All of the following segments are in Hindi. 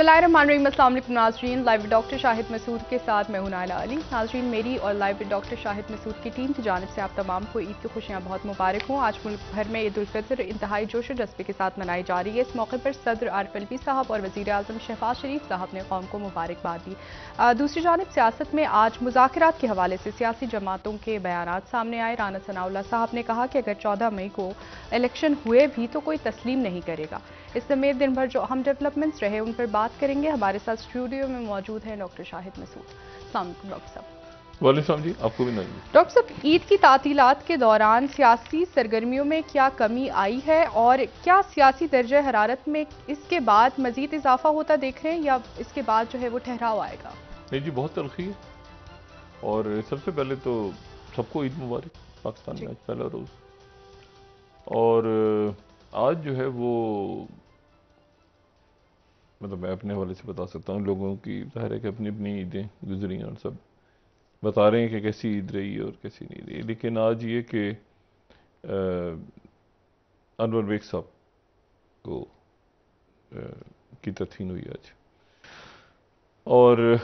बिस्मिल्लाहिर्रहमानिर्रहीम। अस्सलाम वालेकुम नाज़रीन, लाइव डॉक्टर शाहिद मसूद के साथ मैं हूं नाइला अली। नाज़रीन, मेरी और लाइव डॉक्टर शाहिद मसूद की टीम की जानिब से आप तमाम को ईद की खुशियां बहुत मुबारक हों। आज मुल्क भर में ईद उल फितर इंतहाई जोश जज्बे के साथ मनाई जा रही है। इस मौके पर सदर आरिफ अलवी साहब और वज़ीर आज़म शहबाज शरीफ साहब ने कौम को मुबारकबाद दी। दूसरी जानिब सियासत में आज मुज़ाकरात के हवाले से सियासी जमातों के बयानात सामने आए। राना सनाउल्लाह साहब ने कहा कि अगर 14 मई को इलेक्शन हुए भी तो कोई तस्लीम नहीं करेगा। इस समेत दिन भर जो अहम डेवलपमेंट्स रहे उन पर बात करेंगे। हमारे साथ स्टूडियो में मौजूद हैं डॉक्टर शाहिद मसूद। अस्सलाम वालेकुम डॉक्टर साहब। वालेकुम जी, आपको भी नहीं। डॉक्टर साहब, ईद की तातीलात के दौरान सियासी सरगर्मियों में क्या कमी आई है और क्या सियासी दर्जे हरारत में इसके बाद मजीद इजाफा होता देख रहे हैं या इसके बाद जो है वो ठहराव आएगा? नहीं जी, बहुत तलखी है। और सबसे पहले तो सबको ईद मुबारक। पाकिस्तान में आज पहला रोज़, और आज जो है वो मतलब मैं अपने हवाले से बता सकता हूँ, लोगों की ज़ाहिर है कि अपनी अपनी ईदें गुजरी और सब बता रहे हैं कि कैसी ईद रही और कैसी नहीं रही। लेकिन आज ये कि अनवर बेग साहब को की तदफीन हुई आज। और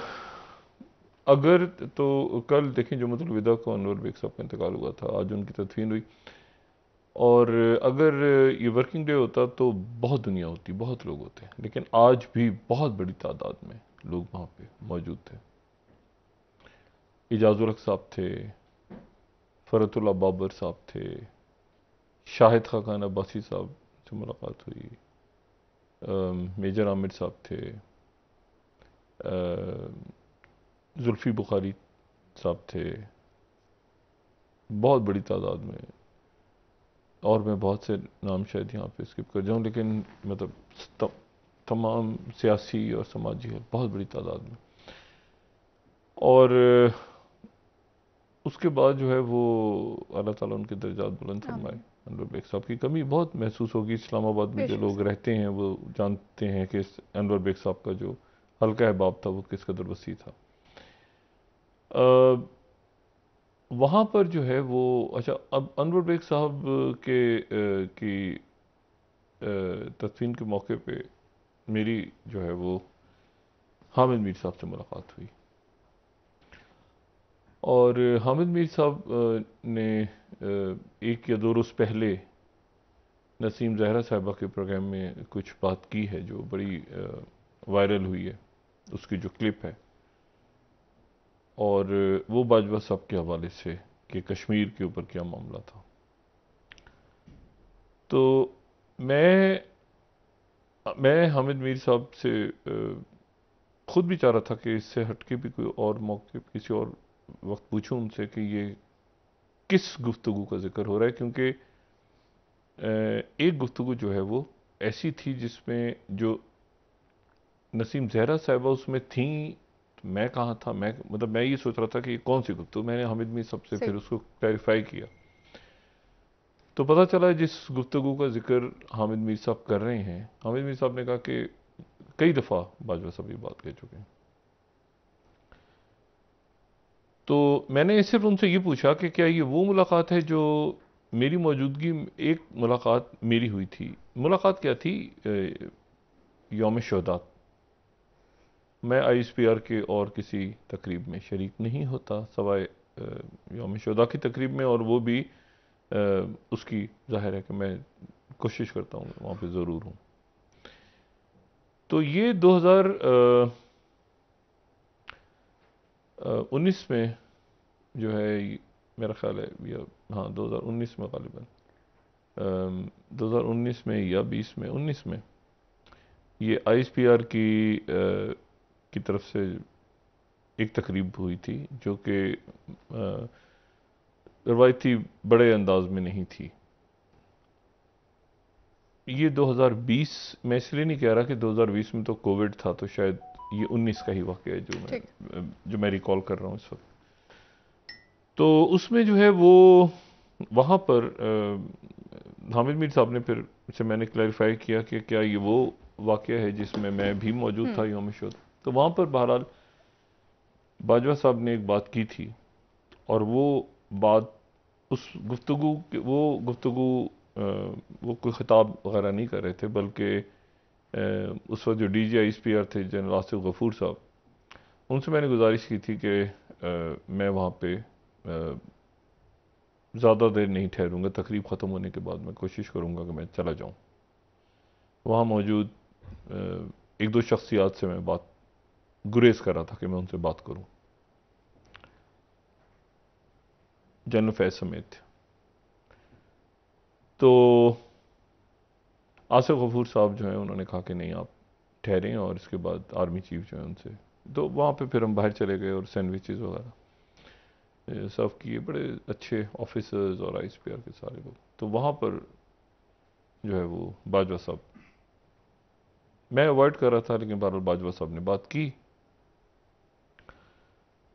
अगर तो कल देखें जुम्मतुल विदा को अनवर बेग साहब का इंतकाल हुआ था, आज उनकी तदफीन हुई। और अगर ये वर्किंग डे होता तो बहुत दुनिया होती, बहुत लोग होते, लेकिन आज भी बहुत बड़ी तादाद में लोग वहाँ पे मौजूद थे। इजाजुल हक साहब थे, फरतुल्लाह बाबर साहब थे, शाहिद खान अब्बासी साहब से मुलाकात हुई, मेजर आमिर साहब थे, जुल्फी बुखारी साहब थे, बहुत बड़ी तादाद में। और मैं बहुत से नाम शायद यहाँ पे स्किप कर जाऊँ, लेकिन मतलब तमाम सियासी और समाजी है, बहुत बड़ी तादाद में। और उसके बाद जो है वो अल्लाह ताला उनके दर्जात बुलंद फरमाए। अनवर बेग साहब की कमी बहुत महसूस होगी। इस्लामाबाद में जो लोग रहते हैं वो जानते हैं कि अनवर बेग साहब का जो हल्का अहबाब था वो किस कदर वसी था। वहाँ पर जो है वो अच्छा, अब अनवर बेग साहब की तदफीन के मौके पे मेरी जो है वो हामिद मीर साहब से मुलाकात हुई। और हामिद मीर साहब ने एक या दो रोज़ पहले नसीम जहरा साहिबा के प्रोग्राम में कुछ बात की है जो बड़ी वायरल हुई है, उसकी जो क्लिप है। और वो बाजवा साहब के हवाले से कि कश्मीर के ऊपर क्या मामला था। तो मैं हामिद मीर साहब से खुद भी चाह रहा था कि इससे हटके भी कोई और मौके किसी और वक्त पूछूं उनसे कि ये किस गुफ्तगू का जिक्र हो रहा है, क्योंकि एक गुफ्तगू जो है वो ऐसी थी जिसमें जो नसीम जहरा साहिबा उसमें थी, तो मैं कहाँ था। मैं ये सोच रहा था कि कौन सी गुफ्तगू। मैंने हामिद मीर साहब से फिर उसको क्लैरिफाई किया, तो पता चला जिस गुफ्तगू का जिक्र हामिद मीर साहब कर रहे हैं, हामिद मीर साहब ने कहा कि कई दफ़ा बाजवा साहब ये बात कह चुके हैं। तो मैंने सिर्फ उनसे ये पूछा कि क्या ये वो मुलाकात है जो मेरी मौजूदगी में एक मुलाकात मेरी हुई थी। मुलाकात क्या थी? यौम शोहदा। मैं ISPR के और किसी तकरीब में शरीक नहीं होता सवाए यौम शोहदा की तकरीब में, और वो भी उसकी जाहिर है कि मैं कोशिश करता हूँ वहाँ पे ज़रूर हूँ। तो ये 2019 में जो है, मेरा ख्याल है या हाँ 2019 में ग़ालिबन 2019 में या 20 में 19 में ये ISPR की तरफ से एक तकरीब हुई थी जो कि रवायती बड़े अंदाज में नहीं थी। ये 2020, मैं इसलिए नहीं कह रहा कि 2020 में तो कोविड था, तो शायद ये 19 का ही वाक़या है जो मैं रिकॉल कर रहा हूँ इस वक्त। तो उसमें जो है वो वहाँ पर हामिद मीर साहब ने फिर से मैंने क्लैरिफाई किया कि क्या ये वो वाक़या है जिसमें मैं भी मौजूद था यौम शोहदा। तो वहाँ पर बहरहाल बाजवा साहब ने एक बात की थी, और वो बात उस गुफ्तगू वो कोई ख़िताब वगैरह नहीं कर रहे थे, बल्कि उस वक्त जो DG/ISPR थे जनरल आसिफ गफूर साहब, उनसे मैंने गुजारिश की थी कि मैं वहाँ पे ज़्यादा देर नहीं ठहरूंगा, तकरीब ख़त्म होने के बाद मैं कोशिश करूँगा कि मैं चला जाऊँ। वहाँ मौजूद एक दो शख्सियात से मैं बात गुरेज कर रहा था कि मैं उनसे बात करूँ, जनरल फैज समेत। तो आसिफ गफूर साहब जो हैं उन्होंने कहा कि नहीं आप ठहरें, और इसके बाद आर्मी चीफ जो है उनसे, तो वहाँ पे फिर हम बाहर चले गए और सैंडविचेस वगैरह सर्व किए, बड़े अच्छे ऑफिसर्स और ISPR के सारे लोग। तो वहाँ पर जो है वो बाजवा साहब, मैं अवॉइड कर रहा था लेकिन बहरहाल बाजवा साहब ने बात की।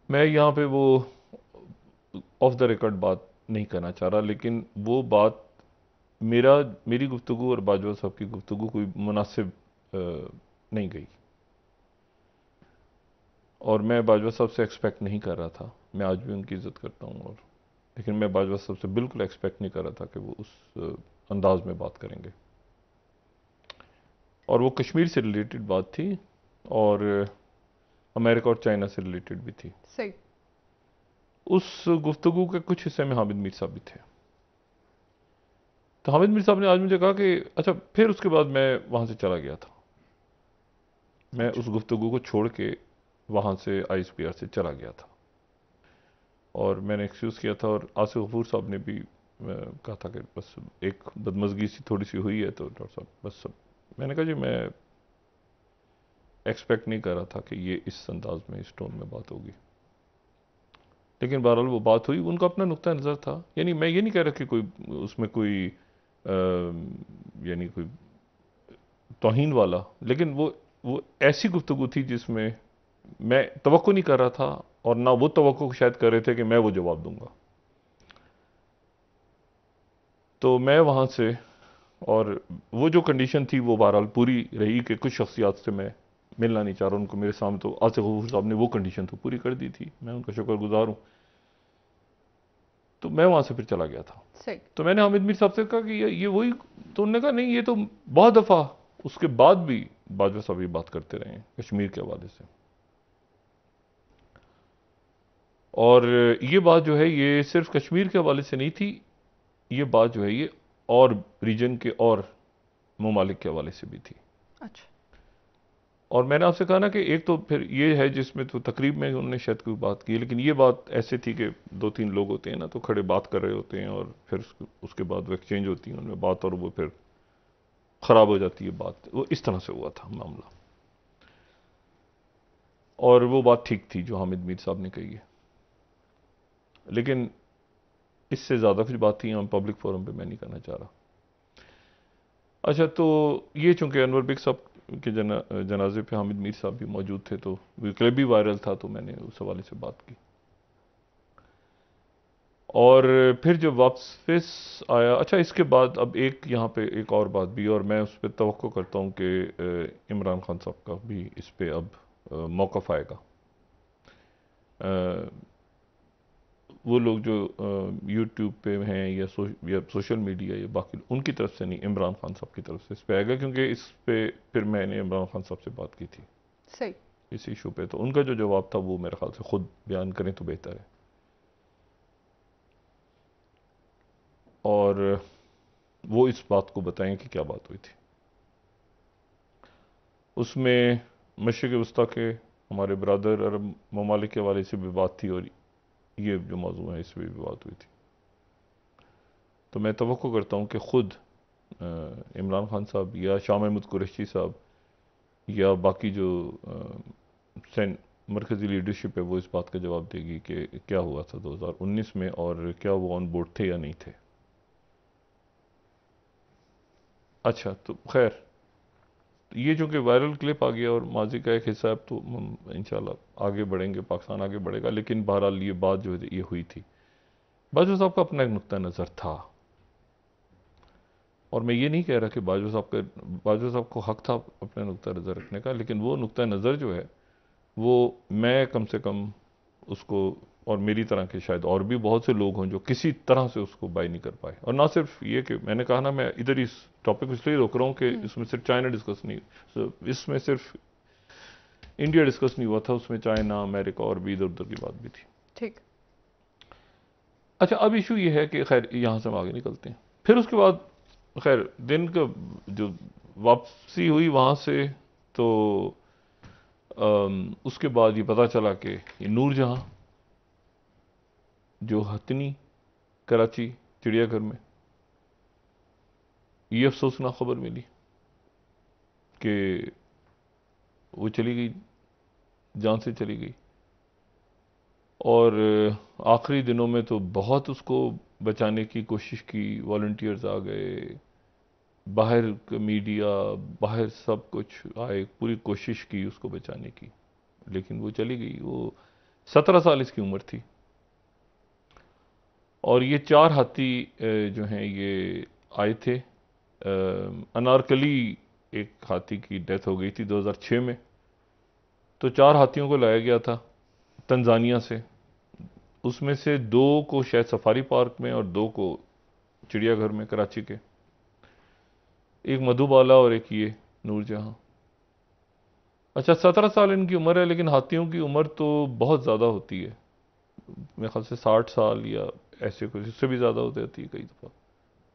मैं यहाँ पे वो ऑफ द रिकॉर्ड बात नहीं करना चाह रहा, लेकिन वो बात मेरी गुफ्तगू और बाजवा साहब की गुफ्तगू कोई मुनासिब नहीं गई, और मैं बाजवा साहब से एक्सपेक्ट नहीं कर रहा था। मैं आज भी उनकी इज्जत करता हूँ, और लेकिन मैं बाजवा साहब से बिल्कुल एक्सपेक्ट नहीं कर रहा था कि वो उस अंदाज में बात करेंगे। और वो कश्मीर से रिलेटेड बात थी, और अमेरिका और चाइना से रिलेटेड भी थी। सही। उस गुफ्तगू के कुछ हिस्से में हामिद मीर साहब भी थे। तो हामिद मीर साहब ने आज मुझे कहा कि अच्छा, फिर उसके बाद मैं वहाँ से चला गया था। मैं उस गुफ्तगू को छोड़ के वहाँ से ISPR से चला गया था, और मैंने एक्सक्यूज़ किया था, और आसिफ गफूर साहब ने भी कहा था कि बस एक बदमज़गी सी थोड़ी सी हुई है, तो डॉक्टर साहब बस सब। मैंने कहा जी मैं एक्सपेक्ट नहीं कर रहा था कि ये इस अंदाज में, इस टोन में बात होगी, लेकिन बहरहाल वो बात हुई। उनका अपना नुक्ता नज़र था, यानी मैं ये नहीं कह रहा कि कोई उसमें कोई यानी कोई तौहीन वाला, लेकिन वो ऐसी गुफ्तगू थी जिसमें मैं तवक्को नहीं कर रहा था, और ना वो तवक्को शायद कर रहे थे कि मैं वो जवाब दूंगा। तो मैं वहाँ से, और वो जो कंडीशन थी वो बहरहाल पूरी रही कि कुछ शख्सियात से मैं मिलना नहीं चाह रहा उनको मेरे सामने, तो आसिफ गफूर साहब ने वो कंडीशन तो पूरी कर दी थी, मैं उनका शुक्रगुजार हूँ। तो मैं वहाँ से फिर चला गया था। सही। तो मैंने हामिद मीर साहब से कहा कि ये वही, तो उन्होंने कहा नहीं, ये तो बहुत दफ़ा उसके बाद भी बाजवा साहब ये बात करते रहे हैं कश्मीर के हवाले से, और ये बात जो है ये सिर्फ कश्मीर के हवाले से नहीं थी, ये बात जो है ये और रीजन के और ममालिक के हवाले से भी थी। अच्छा। और मैंने आपसे कहा ना कि एक तो फिर ये है जिसमें तो तकरीब में उन्होंने शायद कोई बात की, लेकिन ये बात ऐसे थी कि दो तीन लोग होते हैं ना, तो खड़े बात कर रहे होते हैं, और फिर उसके बाद वो एक्सचेंज होती है उनमें बात, और वो फिर ख़राब हो जाती है बात। वो इस तरह से हुआ था मामला, और वो बात ठीक थी जो हामिद मीर साहब ने कही है, लेकिन इससे ज़्यादा कुछ बात थी हम पब्लिक फोरम पे मैं नहीं करना चाह रहा। अच्छा, तो ये चूंकि अनवर बेग साहब के जनाजे पे हामिद मीर साहब भी मौजूद थे, तो वो क्लिप भी वायरल था, तो मैंने उस हवाले से बात की। और फिर जब वापस आया, अच्छा इसके बाद अब एक यहाँ पे एक और बात भी, और मैं उस पर तवक्को करता हूँ कि इमरान खान साहब का भी इस पे अब मौक़िफ़ आएगा। वो लोग जो यूट्यूब पे हैं या सोशल मीडिया या बाकी, उनकी तरफ से नहीं, इमरान खान साहब की तरफ से इस पे आएगा, क्योंकि इस पे फिर मैंने इमरान खान साहब से बात की थी सही इस इशू पे, तो उनका जो जवाब था वो मेरे ख्याल से खुद बयान करें तो बेहतर है। और वो इस बात को बताएं कि क्या बात हुई थी। उसमें मशरिक़ वस्ता के हमारे बरदर अरब ममालिक के हवाले से भी बात थी, और ये जो मौजू है इस पर भी बात हुई थी। तो मैं तवक्को करता हूँ कि ख़ुद इमरान खान साहब या शाह महमूद कुरैशी साहब या बाकी जो मरकज़ी लीडरशिप है वो इस बात का जवाब देगी कि क्या हुआ था 2019 में, और क्या वो ऑन बोर्ड थे या नहीं थे। अच्छा, तो खैर ये जो कि वायरल क्लिप आ गया और माजी का एक हिस्सा, तो हम इंशाल्लाह आगे बढ़ेंगे, पाकिस्तान आगे बढ़ेगा, लेकिन बहरहाल ये बात जो है ये हुई थी। बाजवा साहब का अपना एक नुक्ता नज़र था, और मैं ये नहीं कह रहा कि बाजवा साहब को हक था अपने नुक्ता नज़र रखने का, लेकिन वो नुक्ता नज़र जो है वो मैं कम से कम उसको और मेरी तरह के शायद और भी बहुत से लोग हों जो किसी तरह से उसको बाय नहीं कर पाए। और ना सिर्फ ये कि मैंने कहा ना, मैं इधर इस टॉपिक को इसलिए रोक रहा हूँ कि इसमें सिर्फ चाइना डिस्कस नहीं, इसमें सिर्फ इंडिया डिस्कस नहीं हुआ था, उसमें चाइना, अमेरिका और भी इधर उधर की बात भी थी। ठीक। अच्छा, अब इशू ये है कि खैर यहाँ से हम आगे निकलते हैं। फिर उसके बाद खैर दिन का जो वापसी हुई वहाँ से, तो उसके बाद ये पता चला कि ये नूरजहां जो हथनी कराची चिड़ियाघर में, ये अफसोसनाक खबर मिली कि वो चली गई, जान से चली गई। और आखिरी दिनों में तो बहुत उसको बचाने की कोशिश की, वॉलंटियर्स आ गए, बाहर मीडिया, बाहर सब कुछ आए, पूरी कोशिश की उसको बचाने की, लेकिन वो चली गई। वो 17 साल इसकी उम्र थी। और ये 4 हाथी जो हैं ये आए थे। अनारकली एक हाथी की डेथ हो गई थी 2006 में, तो 4 हाथियों को लाया गया था तंजानिया से। उसमें से 2 को शायद सफारी पार्क में और 2 को चिड़ियाघर में कराची के, एक मधुबाला और एक ये नूरजहां। अच्छा, 17 साल इनकी उम्र है, लेकिन हाथियों की उम्र तो बहुत ज़्यादा होती है, मेरे ख्याल से 60 साल या ऐसे कुछ, इससे भी ज़्यादा हो जाती है कई दफ़ा।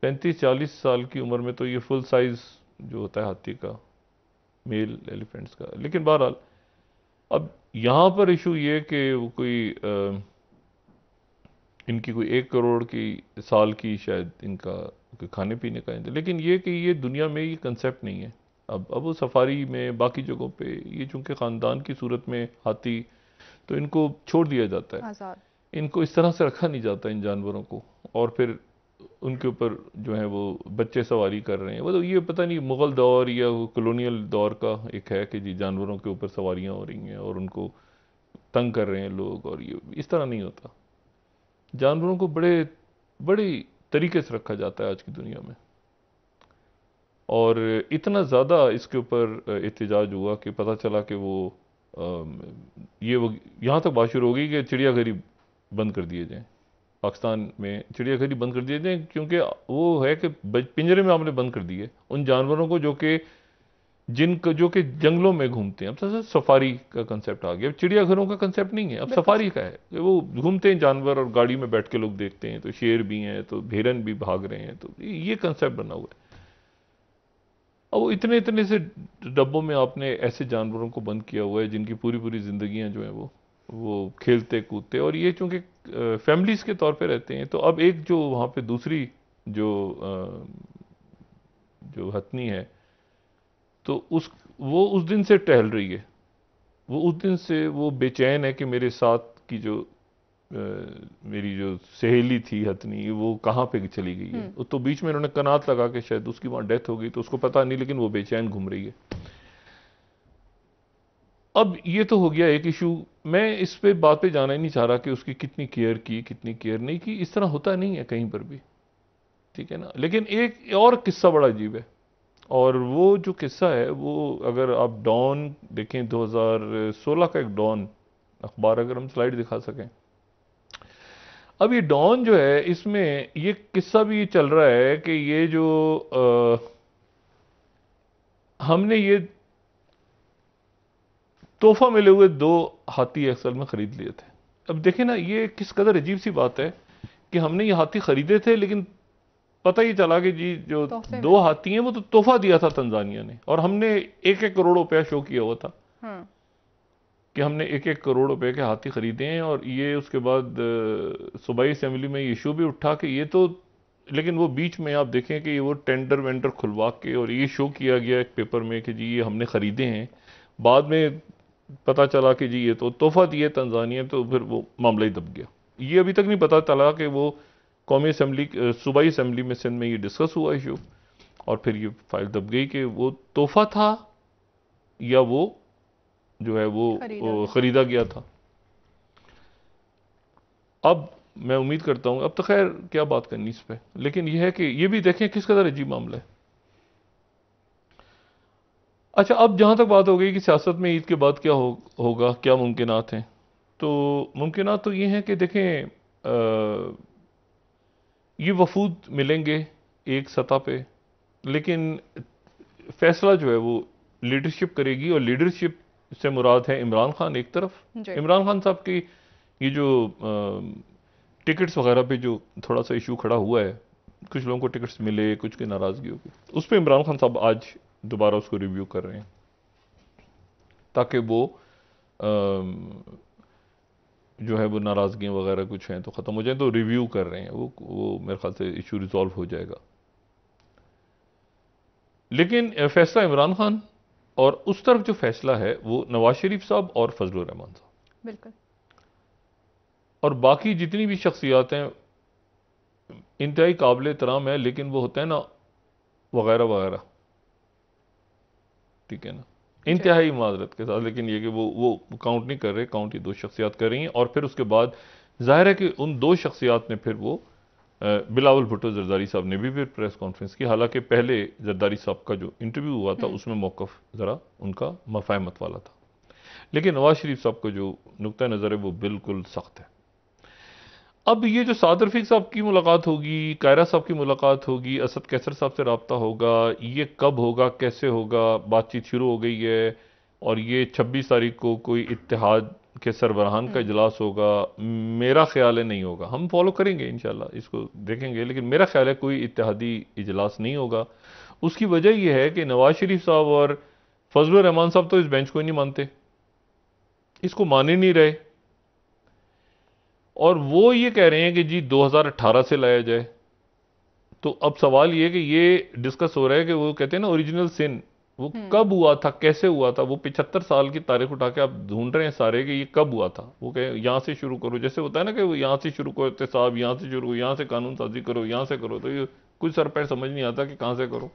35-40 साल की उम्र में तो ये फुल साइज़ जो होता है हाथी का, मेल एलिफेंट्स का। लेकिन बहरहाल अब यहाँ पर इशू ये कि वो कोई इनकी कोई 1 करोड़ की साल की शायद इनका कोई खाने पीने का इंतजाम, लेकिन ये कि ये दुनिया में ये कंसेप्ट नहीं है। अब वो सफारी में बाकी जगहों पे ये चूंकि ख़ानदान की सूरत में हाथी, तो इनको छोड़ दिया जाता है, आजाद। इनको इस तरह से रखा नहीं जाता इन जानवरों को। और फिर उनके ऊपर जो है वो बच्चे सवारी कर रहे हैं। वो तो ये पता नहीं मुग़ल दौर या कॉलोनियल दौर का एक है कि जी जानवरों के ऊपर सवारियां हो रही हैं और उनको तंग कर रहे हैं लोग, और ये इस तरह नहीं होता। जानवरों को बड़े बड़ी तरीके से रखा जाता है आज की दुनिया में। और इतना ज़्यादा इसके ऊपर एहतजाज हुआ कि पता चला कि वो यहाँ तक बात शुरू हो गई कि चिड़ियाघर ही बंद कर दिए जाएं। पाकिस्तान में चिड़ियाघर ही बंद कर दिए जाएं, क्योंकि वो है कि पिंजरे में हमने बंद कर दिए उन जानवरों को जो कि जंगलों में घूमते हैं। अब तो सफारी का कंसेप्ट आ गया, अब चिड़ियाघरों का कंसेप्ट नहीं है, अब सफारी का है। वो घूमते हैं जानवर और गाड़ी में बैठ के लोग देखते हैं, तो शेर भी हैं, तो हिरन भी भाग रहे हैं, तो ये कंसेप्ट बना हुआ है। अब वो इतने इतने से डब्बों में आपने ऐसे जानवरों को बंद किया हुआ है जिनकी पूरी पूरी जिंदगियां जो है वो खेलते कूदते, और ये चूंकि फैमिलीज के तौर पे रहते हैं। तो अब एक जो वहाँ पे दूसरी जो हथनी है, तो वो उस दिन से टहल रही है, वो उस दिन से वो बेचैन है कि मेरे साथ की जो मेरी जो सहेली थी हथनी, वो कहाँ पे चली गई है। तो बीच में इन्होंने कनात लगा के शायद उसकी वहां डेथ हो गई, तो उसको पता नहीं, लेकिन वो बेचैन घूम रही है। अब ये तो हो गया एक इशू। मैं इस पे बात पे जाना ही नहीं चाह रहा कि उसकी कितनी केयर की, कितनी केयर नहीं की, इस तरह होता नहीं है कहीं पर भी, ठीक है ना। लेकिन एक और किस्सा बड़ा अजीब है, और वो जो किस्सा है वो अगर आप डॉन देखें, 2016 का एक डॉन अखबार, अगर हम स्लाइड दिखा सकें। अब ये डॉन जो है, इसमें ये किस्सा भी चल रहा है कि ये जो हमने ये तोहफा मिले हुए 2 हाथी असल में खरीद लिए थे। अब देखें ना, ये किस कदर अजीब सी बात है कि हमने ये हाथी खरीदे थे, लेकिन पता ही चला कि जी जो 2 हाथी हैं वो तो तोहफा दिया था तंजानिया ने, और हमने 1-1 करोड़ रुपया शो किया हुआ था कि हमने 1-1 करोड़ रुपए के हाथी खरीदे हैं। और ये उसके बाद सूबाई असेंबली में इशू भी उठा कि ये तो, लेकिन वो बीच में आप देखें कि वो टेंडर वेंडर खुलवा के और ये शो किया गया एक पेपर में कि जी ये हमने खरीदे हैं। बाद में पता चला कि जी ये तो तोहफा दिए तंजानिया, तो फिर वो मामला ही दब गया। ये अभी तक नहीं पता चला कि वो कौमी असेंबली, सूबाई असेंबली में सिंध में ये डिस्कस हुआ इशू, और फिर ये फाइल दब गई कि वो तोहफा था या वो जो है वो खरीदा गया था। अब मैं उम्मीद करता हूं, अब तो खैर क्या बात करनी इस पे, लेकिन यह है कि ये भी देखें किस कदर अजीब मामला है। अच्छा, अब जहां तक बात हो गई कि सियासत में ईद के बाद क्या होगा, क्या मुमकिनात हैं, तो मुमकिनात तो ये हैं कि देखें ये वफूद मिलेंगे एक सतह पे, लेकिन फैसला जो है वो लीडरशिप करेगी, और लीडरशिप से मुराद है इमरान खान एक तरफ। इमरान खान साहब की ये जो टिकट्स वगैरह पे जो थोड़ा सा इशू खड़ा हुआ है, कुछ लोगों को टिकट्स मिले, कुछ की नाराजगी होगी, उस पर इमरान खान साहब आज दोबारा उसको रिव्यू कर रहे हैं ताकि वो जो है वो नाराजगियां वगैरह कुछ हैं तो ख़त्म हो जाए, तो रिव्यू कर रहे हैं वो मेरे ख्याल से इशू रिजॉल्व हो जाएगा। लेकिन फैसला इमरान खान, और उस तरफ जो फैसला है वो नवाज शरीफ साहब और फजलुर रहमान साहब, बिल्कुल, और बाकी जितनी भी शख्सियात हैं इंतहाई काबिल एहतराम है, लेकिन वो होते हैं ना वगैरह वगैरह, ठीक है ना, इंतहाई माजरत के साथ, लेकिन ये कि वो काउंट नहीं कर रहे, काउंट ये दो शख्सियात कर रही हैं। और फिर उसके बाद जाहिर है कि उन दो शख्सियात ने फिर वो बिलावल भुट्टो जरदारी साहब ने भी फिर प्रेस कॉन्फ्रेंस की, हालांकि पहले जरदारी साहब का जो इंटरव्यू हुआ था उसमें मौक़िफ़ ज़रा उनका मफाहमत वाला था, लेकिन नवाज शरीफ साहब का जो नुक्ता नज़र है वो बिल्कुल सख्त है। अब ये जो साद रफीक साहब की मुलाकात होगी, कायरा साहब की मुलाकात होगी, असद कैसर साहब से रब्ता होगा, ये कब होगा, कैसे होगा, बातचीत शुरू हो गई है, और ये 26 तारीख को कोई इत्तेहाद के सरबराहान का इजलास होगा। मेरा ख्याल है नहीं होगा, हम फॉलो करेंगे इंशाल्लाह, इसको देखेंगे, लेकिन मेरा ख्याल है कोई इत्तेहादी इजलास नहीं होगा। उसकी वजह यह है कि नवाज शरीफ साहब और फजलुर रहमान साहब तो इस बेंच को ही नहीं मानते, इसको मान ही नहीं रहे, और वो ये कह रहे हैं कि जी 2018 से लाया जाए। तो अब सवाल ये कि ये डिस्कस हो रहा है कि वो कहते हैं ना ओरिजिनल सिन, वो कब हुआ था, कैसे हुआ था, वो 75 साल की तारीख उठा के आप ढूंढ रहे हैं सारे कि ये कब हुआ था। वो कहे यहां से शुरू करो, जैसे होता है ना कि वो यहां से शुरू करो, साहब यहां से शुरू, यहां से कानून साजी करो, यहां से करो, तो ये कुछ सर पैर समझ नहीं आता कि कहां से करो।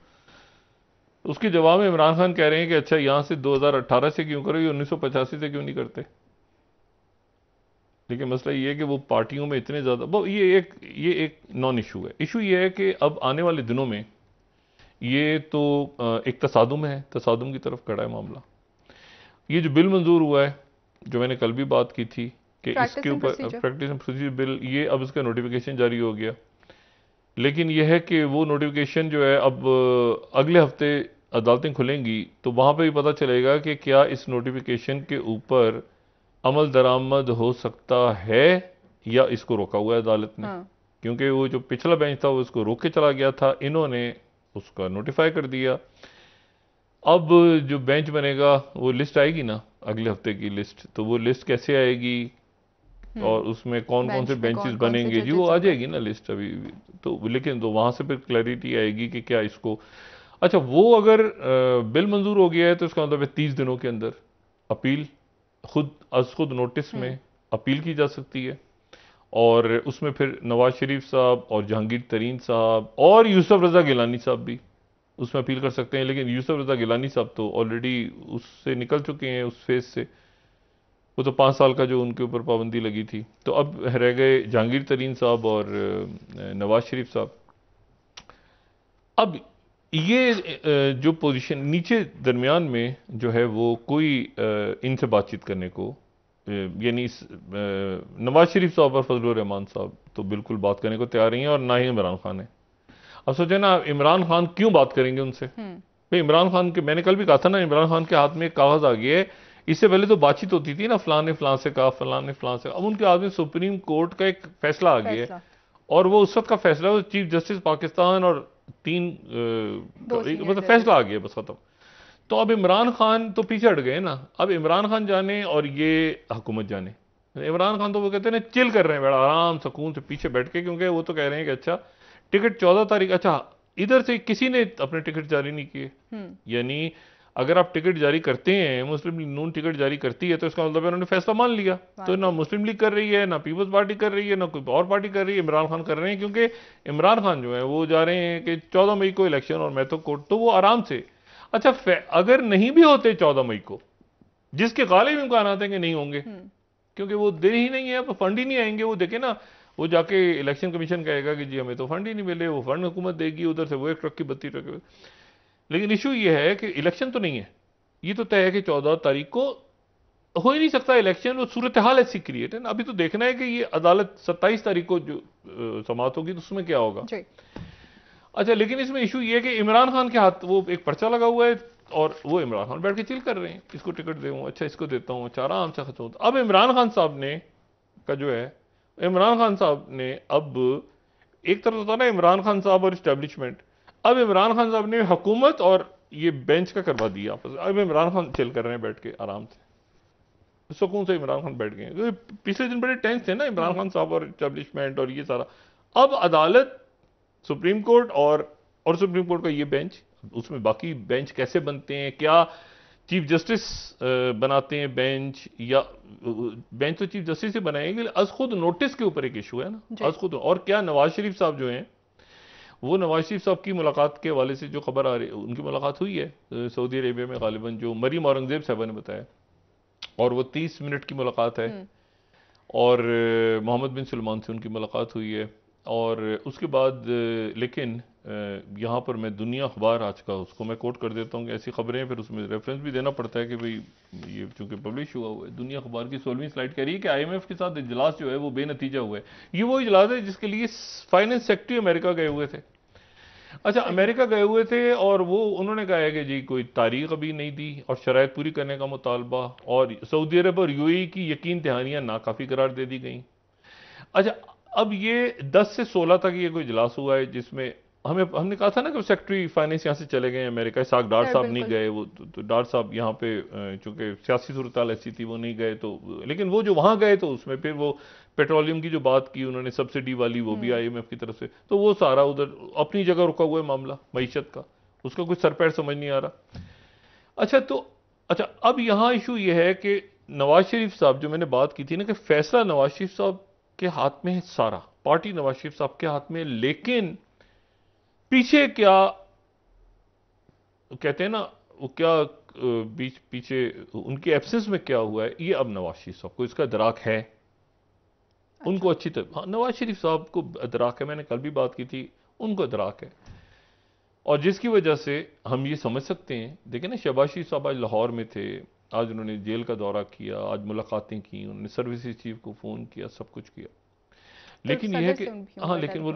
उसके जवाब में इमरान खान कह रहे हैं कि अच्छा यहां से 2018 से क्यों करो, ये 1985 से क्यों नहीं करते। लेकिन मसला ये है कि वो पार्टियों में इतने ज़्यादा, वो ये एक नॉन इशू है। इशू ये है कि अब आने वाले दिनों में ये तो एक तसादुम है, तसादुम की तरफ खड़ा है मामला। ये जो बिल मंजूर हुआ है, जो मैंने कल भी बात की थी कि इसके ऊपर प्रैक्टिस एंड प्रोसीजर बिल, ये अब इसका नोटिफिकेशन जारी हो गया, लेकिन यह है कि वो नोटिफिकेशन जो है अब अगले हफ्ते अदालतें खुलेंगी तो वहां पर भी पता चलेगा कि क्या इस नोटिफिकेशन के ऊपर अमल दरामद हो सकता है या इसको रोका हुआ है अदालत ने। क्योंकि वो जो पिछला बेंच था वो इसको रोक के चला गया था, इन्होंने उसका नोटिफाई कर दिया। अब जो बेंच बनेगा वो लिस्ट आएगी ना अगले हफ्ते की लिस्ट, तो वो लिस्ट कैसे आएगी और उसमें कौन कौन से बेंचेस बनेंगे, जी वो आ जाएगी ना लिस्ट अभी तो, लेकिन तो वहां से फिर क्लैरिटी आएगी कि क्या इसको, अच्छा वो अगर बिल मंजूर हो गया है तो इसका मतलब 30 दिनों के अंदर अपील खुद नोटिस में अपील की जा सकती है, और उसमें फिर नवाज शरीफ साहब और जहांगीर तरीन साहब और यूसुफ रजा गिलानी साहब भी उसमें अपील कर सकते हैं। लेकिन यूसुफ रजा गिलानी साहब तो ऑलरेडी उससे निकल चुके हैं, उस फेज से, वो तो 5 साल का जो उनके ऊपर पाबंदी लगी थी, तो अब रह गए जहांगीर तरीन साहब और नवाज शरीफ साहब। अब ये जो पोजीशन नीचे दरमियान में जो है वो कोई इनसे बातचीत करने को, यानी नवाज शरीफ साहब और फजलुर रहमान साहब तो बिल्कुल बात करने को तैयार नहीं है, और ना ही इमरान खान है। अब सोचे ना इमरान खान क्यों बात करेंगे उनसे, भाई इमरान खान के, मैंने कल भी कहा था ना, इमरान खान के हाथ में एक कागज आ गया है। इससे पहले तो बातचीत होती थी ना, फलां ने फलां से कहा, फलां ने फलां से, अब उनके हाथ में सुप्रीम कोर्ट का एक फैसला आ गया है, और वो उस वक्त का फैसला है, चीफ जस्टिस पाकिस्तान और 3 मतलब फैसला आ गया, बस खत्म। तो अब इमरान खान तो पीछे हट गए ना, अब इमरान खान जाने और ये हुकूमत जाने। इमरान खान तो वो कहते हैं ना चिल कर रहे हैं बड़ा आराम सुकून से पीछे बैठ के, क्योंकि वो तो कह रहे हैं कि अच्छा टिकट 14 तारीख, अच्छा इधर से किसी ने अपने टिकट जारी नहीं किए, यानी अगर आप टिकट जारी करते हैं, मुस्लिम लीग नून टिकट जारी करती है तो इसका मतलब उन्होंने फैसला मान लिया। तो ना मुस्लिम लीग कर रही है, ना पीपल्स पार्टी कर रही है, ना कोई और पार्टी कर रही है, इमरान खान कर रहे हैं, क्योंकि इमरान खान जो है वो जा रहे हैं कि 14 मई को इलेक्शन और मैं तो कोर्ट, तो वो आराम से, अच्छा अगर नहीं भी होते 14 मई को, जिसके गालिब इम्कान आते हैं कि नहीं होंगे, क्योंकि वो दे ही नहीं है, फंड ही नहीं आएंगे, वो देखे ना, वो जाके इलेक्शन कमीशन कहेगा कि जी हमें तो फंड ही नहीं मिले, वो फंड हुकूमत देगी, उधर से वो 1 ट्रक की 32 ट्रक। लेकिन इशू ये है कि इलेक्शन तो नहीं है, ये तो तय है कि 14 तारीख को हो ही नहीं सकता इलेक्शन, वो सूरत हाल ऐसी क्रिएट है ना। अभी तो देखना है कि ये अदालत 27 तारीख को जो समाप्त होगी तो उसमें क्या होगा। अच्छा, लेकिन इसमें इशू ये है कि इमरान खान के हाथ वो एक पर्चा लगा हुआ है और वो इमरान खान बैठ के चिल कर रहे हैं, इसको टिकट दूँ, अच्छा इसको देता हूँ, अच्छा आराम से खत्म होता। अब इमरान खान साहब ने का जो है, इमरान खान साहब ने अब एक तरफ होता ना इमरान खान साहब और इस्टेब्लिशमेंट, अब इमरान खान साहब ने हुकूमत और ये बेंच का करवा दिया आपस। अब इमरान खान चिल कर रहे हैं बैठ के आराम से, सुकून से इमरान खान बैठ गए। पिछले दिन बड़े टेंस थे ना इमरान खान साहब और इस्टेब्लिशमेंट और ये सारा। अब अदालत, सुप्रीम कोर्ट और सुप्रीम कोर्ट का ये बेंच, उसमें बाकी बेंच कैसे बनते हैं, क्या चीफ जस्टिस बनाते हैं बेंच, या बेंच तो चीफ जस्टिस से बनाएंगे, अज खुद नोटिस के ऊपर एक इशू है ना, अज खुद। और क्या नवाज शरीफ साहब जो हैं, वो नवाज शरीफ साहब की मुलाकात के हवाले से जो खबर आ रही है, उनकी मुलाकात हुई है सऊदी अरेबिया में गालिबन, जो मरीम औरंगजेब साहबा ने बताया, और वो 30 मिनट की मुलाकात है। और मोहम्मद बिन सलमान से उनकी मुलाकात हुई है। और उसके बाद लेकिन यहाँ पर मैं दुनिया अखबार आज का उसको मैं कोट कर देता हूँ कि ऐसी खबरें, फिर उसमें रेफरेंस भी देना पड़ता है कि भाई ये चूंकि पब्लिश हुआ है। दुनिया अखबार की 16वीं स्लाइड कह रही है कि IMF के साथ इजलास जो है वो बेनतीजा हुआ है। ये वो इजलास है जिसके लिए फाइनेंस सेक्रेटरी अमेरिका गए हुए थे। अच्छा, अमेरिका गए हुए थे और वो उन्होंने कहा है कि जी कोई तारीख अभी नहीं दी और शराइत पूरी करने का मुतालबा, और सऊदी अरब और UAE की यकीन दहानियां नाकाफी करार दे दी गई। अच्छा, अब ये 10 से 16 तक ये कोई इजलास हुआ है जिसमें हमने कहा था ना कि सेक्रेटरी फाइनेंस यहाँ से चले गए अमेरिका, इसाक डार साहब नहीं गए, वो तो डार साहब यहाँ पे चूंकि सियासी सूरत ऐसी थी वो नहीं गए, तो लेकिन वो जो वहां गए तो उसमें फिर वो पेट्रोलियम की जो बात की उन्होंने सब्सिडी वाली, वो भी IMF की तरफ से, तो वो सारा उधर अपनी जगह रुका हुआ है मामला मईशत का, उसका कुछ सर पैर समझ नहीं आ रहा। अच्छा, अब यहां इशू ये है कि नवाज शरीफ साहब, जो मैंने बात की थी ना कि फैसला नवाज शरीफ साहब के हाथ में है, सारा पार्टी नवाज शरीफ साहब के हाथ में, लेकिन पीछे क्या कहते हैं ना, वो क्या पीछे उनकी एब्सेंस में क्या हुआ है, ये अब नवाज शरीफ साहब को इसका इदराक है। उनको अच्छी तरह, हाँ, नवाज शरीफ साहब को इदराक है, मैंने कल भी बात की थी, उनको इदराक है। और जिसकी वजह से हम ये समझ सकते हैं, देखिए ना, शहबाज शरीफ साहब आज लाहौर में थे, आज उन्होंने जेल का दौरा किया, आज मुलाकातें की, उन्होंने सर्विसेज चीफ को फोन किया, सब कुछ किया, लेकिन यह है कि हाँ, लेकिन वो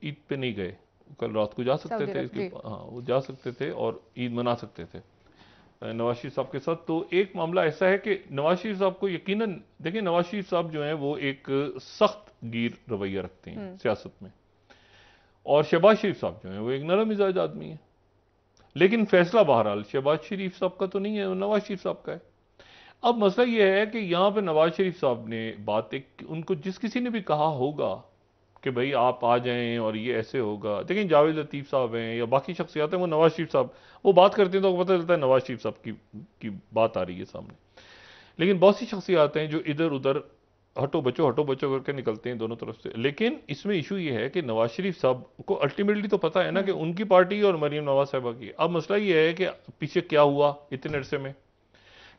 ईद पे नहीं गए। कल रात को जा सकते थे इसके, हाँ वो जा सकते थे और ईद मना सकते थे नवाज शरीफ साहब के साथ। तो एक मामला ऐसा है कि नवाज शरीफ साहब को यकीनन, देखिए नवाज शरीफ साहब जो हैं वो एक सख्त गिर रवैया रखते हैं सियासत में, और शहबाज शरीफ साहब जो हैं वो एक नरम मिजाज आदमी है, लेकिन फैसला बहरहाल शहबाज शरीफ साहब का तो नहीं है, नवाज शरीफ साहब का है। अब मसला यह है कि यहां पे नवाज शरीफ साहब ने बात, एक उनको जिस किसी ने भी कहा होगा कि भाई आप आ जाएं और ये ऐसे होगा, देखिए जावेद लतीफ साहब हैं या बाकी शख्सियत हैं, वो नवाज शरीफ साहब वो बात करते हैं तो पता चलता है नवाज शरीफ साहब की बात आ रही है सामने। लेकिन बहुत सी शख्सियत हैं जो इधर उधर हटो बचो करके निकलते हैं दोनों तरफ से। लेकिन इसमें इशू ये है कि नवाज शरीफ साहब को अल्टीमेटली तो पता है ना कि उनकी पार्टी और मरीम नवाज साहबा की। अब मसला ये है कि पीछे क्या हुआ इतने अरसे में,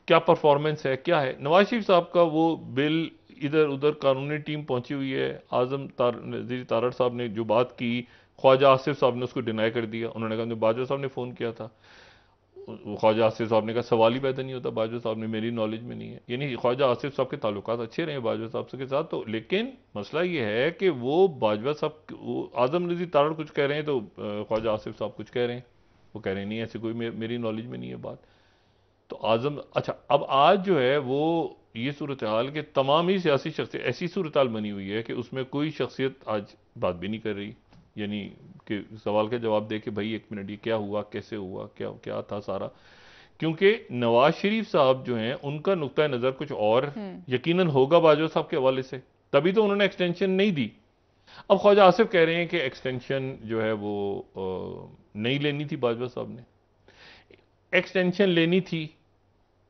क्या परफॉर्मेंस है, क्या है। नवाज शरीफ साहब का वो बिल, इधर उधर कानूनी टीम पहुंची हुई है, आजम नज़ीर तारड़ साहब ने जो बात की, ख्वाजा आसिफ साहब ने उसको डिनाई कर दिया। उन्होंने कहा बाजवा साहब ने फ़ोन किया था, ख्वाजा आसिफ साहब ने कहा सवाल ही पैदा नहीं होता, बाजवा साहब ने मेरी नॉलेज में नहीं है। यानी ख्वाजा आसिफ साहब के ताल्लुकात अच्छे रहे बाजवा साहब के साथ, तो लेकिन मसला ये है कि वो बाजवा साहब, आजम नज़ीर तारड़ कुछ कह रहे हैं तो ख्वाजा आसिफ साहब कुछ कह रहे हैं, वो कह रहे हैं नहीं ऐसी कोई मेरी नॉलेज में नहीं है बात। तो आजम, अच्छा अब आज जो है वो ये सूरत हाल के तमाम ही सियासी शख्सियत, ऐसी सूरत हाल बनी हुई है कि उसमें कोई शख्सियत आज बात भी नहीं कर रही, यानी कि सवाल का जवाब दे कि भाई एक मिनट ये क्या हुआ, कैसे हुआ, क्या क्या था सारा। क्योंकि नवाज शरीफ साहब जो हैं उनका नुक्ता नज़र कुछ और यकीनन होगा बाजवा साहब के हवाले से, तभी तो उन्होंने एक्सटेंशन नहीं दी। अब ख्वाजा आसिफ कह रहे हैं कि एक्सटेंशन जो है वो नहीं लेनी थी, बाजवा साहब ने एक्सटेंशन लेनी थी,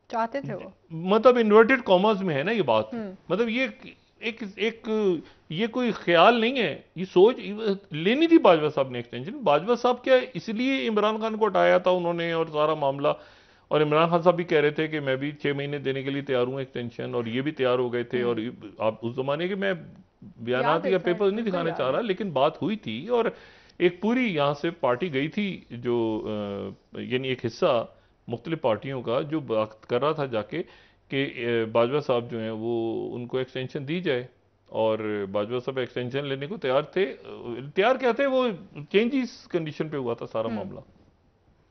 चाहते थे वो, मतलब इन्वर्टेड कॉमर्स में है ना ये बात, मतलब ये ये कोई ख्याल नहीं है, ये सोच लेनी थी बाजवा साहब ने एक्सटेंशन। बाजवा साहब क्या इसलिए इमरान खान को हटाया था उन्होंने और सारा मामला, और इमरान खान साहब भी कह रहे थे कि मैं भी 6 महीने देने के लिए तैयार हूं एक्सटेंशन, और ये भी तैयार हो गए थे। और आप उस जमाने के मैं बयानात या पेपर नहीं दिखाना चाह रहा, लेकिन बात हुई थी और एक पूरी यहां से पार्टी गई थी, जो यानी एक हिस्सा मुख्तलिफ पार्टियों का जो बात कर रहा था जाके कि बाजवा साहब जो हैं वो उनको एक्सटेंशन दी जाए, और बाजवा साहब एक्सटेंशन लेने को तैयार थे। तैयार क्या थे, वो चेंजिस कंडीशन पे हुआ था सारा मामला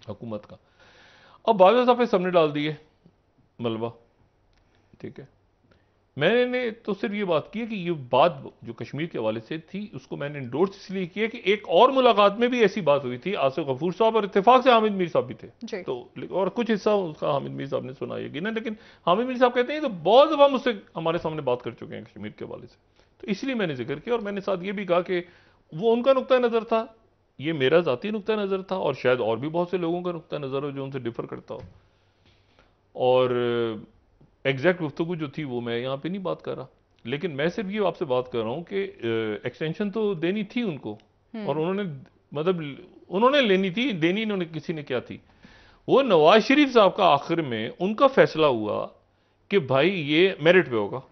हुकूमत का। अब बाजवा साहब पे सामने डाल दिए मलबा, ठीक है। मैंने तो सिर्फ ये बात की है कि ये बात जो कश्मीर के हवाले से थी उसको मैंने इंडोर्स इसलिए किया कि एक और मुलाकात में भी ऐसी बात हुई थी आसिफ गफूर साहब, और इत्तेफाक से हामिद मीर साहब भी थे, तो और कुछ हिस्सा उसका हामिद मीर साहब ने सुना ये ना, लेकिन हामिद मीर साहब कहते हैं तो बहुत दफा मुझसे हमारे सामने बात कर चुके हैं कश्मीर के हवाले से, तो इसलिए मैंने जिक्र किया। और मैंने साथ ये भी कहा कि वो उनका नुक्ता नज़र था, ये मेरा ज़ाती नुक्ता नज़र था, और शायद और भी बहुत से लोगों का नुक्ता नज़र हो जो उनसे डिफर करता हो, और एग्जैक्ट गुफ्तगू जो थी वो मैं यहाँ पे नहीं बात कर रहा, लेकिन मैं सिर्फ ये आपसे बात कर रहा हूँ कि एक्सटेंशन तो देनी थी उनको, और उन्होंने मतलब उन्होंने लेनी थी, देनी इन्होंने किसी ने क्या थी, वो नवाज शरीफ साहब का आखिर में उनका फैसला हुआ कि भाई ये मेरिट पे होगा।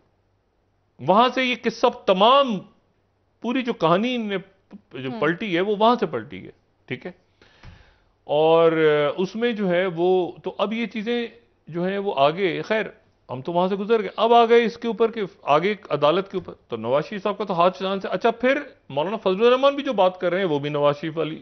वहां से ये किस्सा तमाम पूरी जो कहानी ने जो पलटी है वो वहां से पलटी है, ठीक है। और उसमें जो है वो तो अब ये चीजें जो है वो आगे, खैर हम तो वहां से गुजर गए, अब आ गए इसके ऊपर कि आगे अदालत के ऊपर, तो नवाज शरीफ साहब का तो हाथ चांद से। अच्छा, फिर मौलाना फजलुर रहमान भी जो बात कर रहे हैं वो भी नवाज शरीफ वाली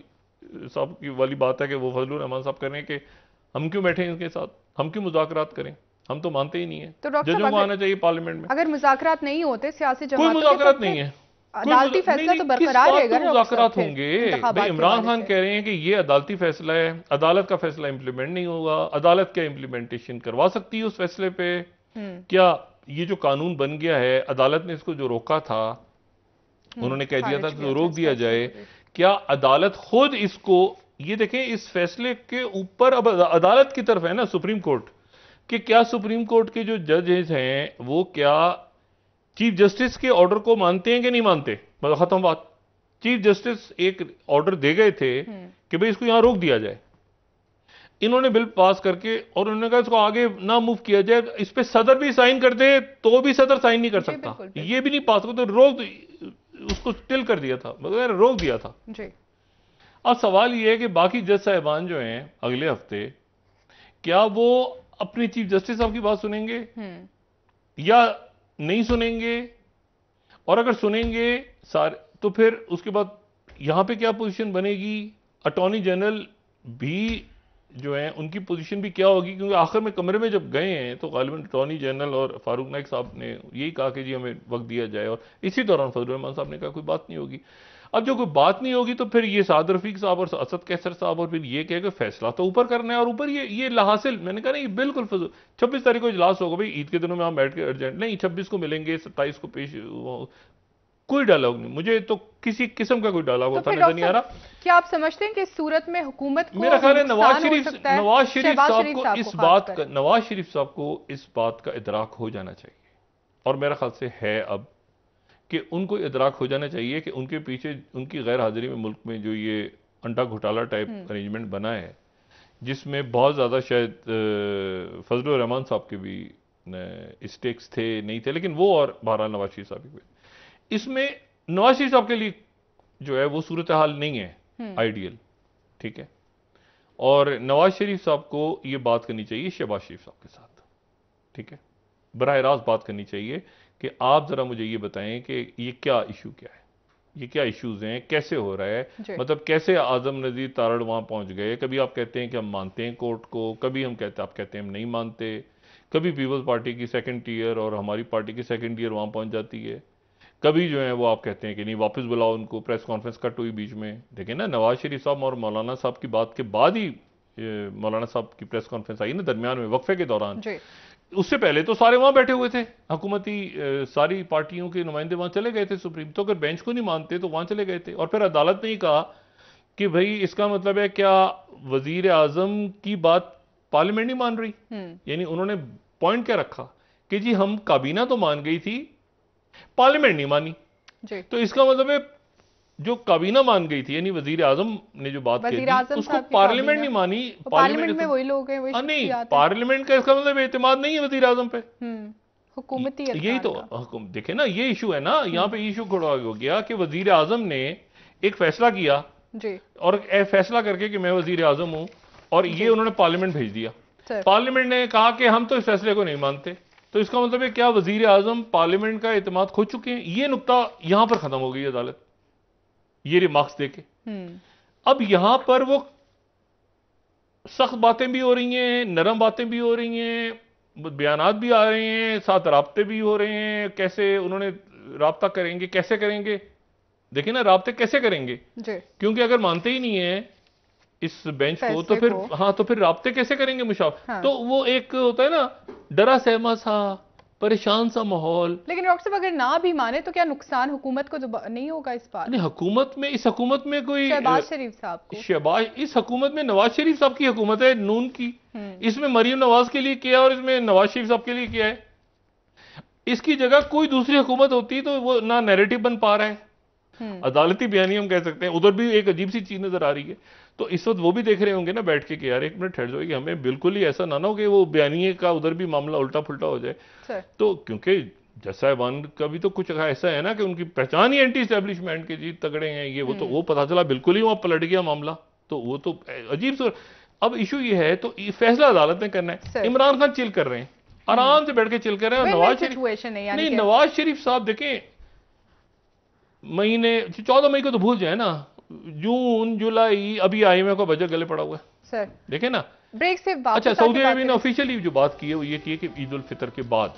साहब की वाली बात है कि वो फजलुर रहमान साहब कर रहे हैं कि हम क्यों बैठे इनके साथ, हम क्यों मुज़ाकरात करें, हम तो मानते ही नहीं है, तो जजों को आना चाहिए पार्लियामेंट में। अगर मुज़ाकरात नहीं होते सियासी कोई मुज़ाकरात नहीं है, अदालती फैसला तो बरकरार रहेगा, मुज़ाकरात होंगे। भाई इमरान खान कह रहे हैं कि ये अदालती फैसला है, अदालत का फैसला इंप्लीमेंट नहीं होगा, अदालत क्या इंप्लीमेंटेशन करवा सकती है उस फैसले पे, क्या ये जो कानून बन गया है अदालत ने इसको जो रोका था, उन्होंने कह दिया था तो रोक दिया जाए, क्या अदालत खुद इसको, ये देखें इस फैसले के ऊपर अब अदालत की तरफ है ना सुप्रीम कोर्ट, कि क्या सुप्रीम कोर्ट के जो जजेस हैं वो क्या चीफ जस्टिस के ऑर्डर को मानते हैं कि नहीं मानते, मतलब खत्म बात। चीफ जस्टिस एक ऑर्डर दे गए थे कि भाई इसको यहां रोक दिया जाए, इन्होंने बिल पास करके और उन्होंने कहा इसको आगे ना मूव किया जाए, इस पे सदर भी साइन कर दे तो भी सदर साइन नहीं कर सकता, ये भी नहीं पास हो, तो रोक उसको स्टिल कर दिया था, मगर रोक दिया था जी। अब सवाल ये है कि बाकी जज साहिबान जो हैं अगले हफ्ते क्या वो अपनी चीफ जस्टिस साहब की बात सुनेंगे या नहीं सुनेंगे, और अगर सुनेंगे सारे तो फिर उसके बाद यहां पे क्या पोजीशन बनेगी, अटॉर्नी जनरल भी जो है उनकी पोजीशन भी क्या होगी, क्योंकि आखिर में कमरे में जब गए हैं तो गालिबन अटॉर्नी जनरल और फारूक नाइक साहब ने यही कहा कि जी हमें वक्त दिया जाए, और इसी दौरान फजलुर रहमान साहब ने कहा कोई बात नहीं होगी। अब जो कोई बात नहीं होगी तो फिर ये साद रफीक साहब और असद कैसर साहब और फिर ये कह कि फैसला तो ऊपर करना है, और ऊपर ये लाहासिल, मैंने कहा नहीं बिल्कुल फजूल। 26 तारीख को इजलास होगा भाई, ईद के दिनों में हम बैठ के अर्जेंट नहीं, 26 को मिलेंगे, 27 को पेश, कोई डायलॉग नहीं, मुझे तो किसी किस्म का कोई डायलॉग होता नजर नहीं आ रहा। क्या आप समझते हैं कि इस सूरत में हुकूमत को, मेरा ख्याल है नवाज शरीफ साहब को इस बात का, नवाज शरीफ साहब को इस बात का इदराक हो जाना चाहिए, और मेरा ख्याल से है अब कि उनको इदराक हो जाना चाहिए कि उनके पीछे उनकी गैर हाजिरी में मुल्क में जो ये अंडा घोटाला टाइप अरेंजमेंट बना है, जिसमें बहुत ज़्यादा शायद फजलुर रहमान साहब के भी स्टेक्स थे नहीं थे, लेकिन वो और बहरहाल नवाज शरीफ साहब के, इसमें नवाज शरीफ साहब के लिए जो है वो सूरत हाल नहीं है आइडियल, ठीक है। और नवाज शरीफ साहब को ये बात करनी चाहिए शहबाज शरीफ साहब के साथ, ठीक है, बराह रास्त बात करनी चाहिए कि आप जरा मुझे ये बताएं कि ये क्या इशू क्या है, ये क्या इश्यूज हैं, कैसे हो रहा है, मतलब कैसे आजम नजीर तारड़ वहां पहुंच गए। कभी आप कहते हैं कि हम मानते हैं कोर्ट को, कभी हम कहते हैं आप कहते हैं हम नहीं मानते, कभी पीपल्स पार्टी की सेकंड टीयर और हमारी पार्टी की सेकंड टीयर वहां पहुंच जाती है, कभी जो है वो आप कहते हैं कि नहीं वापस बुलाओ उनको, प्रेस कॉन्फ्रेंस कट हुई बीच में। देखिए ना नवाज शरीफ साहब और मौलाना साहब की बात के बाद ही मौलाना साहब की प्रेस कॉन्फ्रेंस आई ना दरमियान में वक्फे के दौरान, उससे पहले तो सारे वहां बैठे हुए थे, हुकूमती सारी पार्टियों के नुमाइंदे वहां चले गए थे सुप्रीम, तो अगर बेंच को नहीं मानते तो वहां चले गए थे। और फिर अदालत ने ही कहा कि भाई इसका मतलब है क्या वजीर आजम की बात पार्लियामेंट नहीं मान रही, यानी उन्होंने पॉइंट क्या रखा कि जी हम काबीना तो मान गई थी, पार्लियामेंट नहीं मानी जी। तो इसका मतलब है जो काबीना मान गई थी यानी वजीर आजम ने जो बात कही उसको पार्लियामेंट नहीं मानी, पार्लियामेंट में वही लोग हैं, वही नहीं, पार्लियामेंट का इसका मतलब एतमाद नहीं है वजीर आजम पे, हुकूमती यही तो देखे ना ये इशू है ना, यहाँ पे इशू खड़ा हो गया कि वजीर आजम ने एक फैसला किया जी, और फैसला करके कि मैं वजीर आजम हूं, और ये उन्होंने पार्लियामेंट भेज दिया, पार्लियामेंट ने कहा कि हम तो इस फैसले को नहीं मानते, तो इसका मतलब है क्या वजीर आजम पार्लियामेंट का एतमाद खो चुके हैं? ये नुक्ता यहां पर खत्म हो गई अदालत, ये रिमार्क्स देके। अब यहां पर वो सख्त बातें भी हो रही हैं, नरम बातें भी हो रही हैं, बयानात भी आ रहे हैं, साथ राब्ते भी हो रहे हैं। कैसे उन्होंने राब्ता करेंगे, कैसे करेंगे? देखिए ना, राब्ते कैसे करेंगे जी। क्योंकि अगर मानते ही नहीं है इस बेंच को तो फिर हाँ, तो फिर राब्ते कैसे करेंगे मुशावरत? हाँ। तो वो एक होता है ना डरा सहमा सा, परेशान सा माहौल। लेकिन डॉक्टर साहब अगर ना भी माने तो क्या नुकसान हुकूमत को नहीं होगा इस बार? नहीं, हुकूमत में, इस हुकूमत में कोई शहबाज शरीफ साहब को, शहबाज, इस हुकूमत में नवाज शरीफ साहब की हुकूमत है, नून की। इसमें मरीम नवाज के लिए किया और इसमें नवाज शरीफ साहब के लिए किया है। इसकी जगह कोई दूसरी हुकूमत होती तो वो ना नैरेटिव बन पा रहा है, अदालती बयानी हम कह सकते हैं, उधर भी एक अजीब सी चीज नजर आ रही है। तो इस वक्त वो भी देख रहे होंगे ना बैठ के कि यार एक मिनट ठहर जाओ, कि हमें बिल्कुल ही ऐसा ना हो कि वो बयानी का उधर भी मामला उल्टा फुल्टा हो जाए। तो क्योंकि जज साहिबान का भी तो कुछ ऐसा है ना कि उनकी पहचान ही एंटी एस्टेब्लिशमेंट के जी तगड़े हैं ये वो, तो वो पता चला बिल्कुल ही वहां पलट गया मामला, तो वो तो अजीब सा। अब इशू ये है, तो फैसला अदालत ने करना है। इमरान खान चिल कर रहे हैं, आराम से बैठ के चिल कर रहे हैं। नवाज शरीफ नहीं, नवाज शरीफ साहब देखें, महीने 14 मई को तो भूल जाए ना, जून जुलाई अभी IMF का बजट गले पड़ा हुआ है सर, देखे ना। ब्रेक से अच्छा, सऊदी अरब ने ऑफिशियली जो बात की है वो ये की है कि ईद उल फितर के बाद,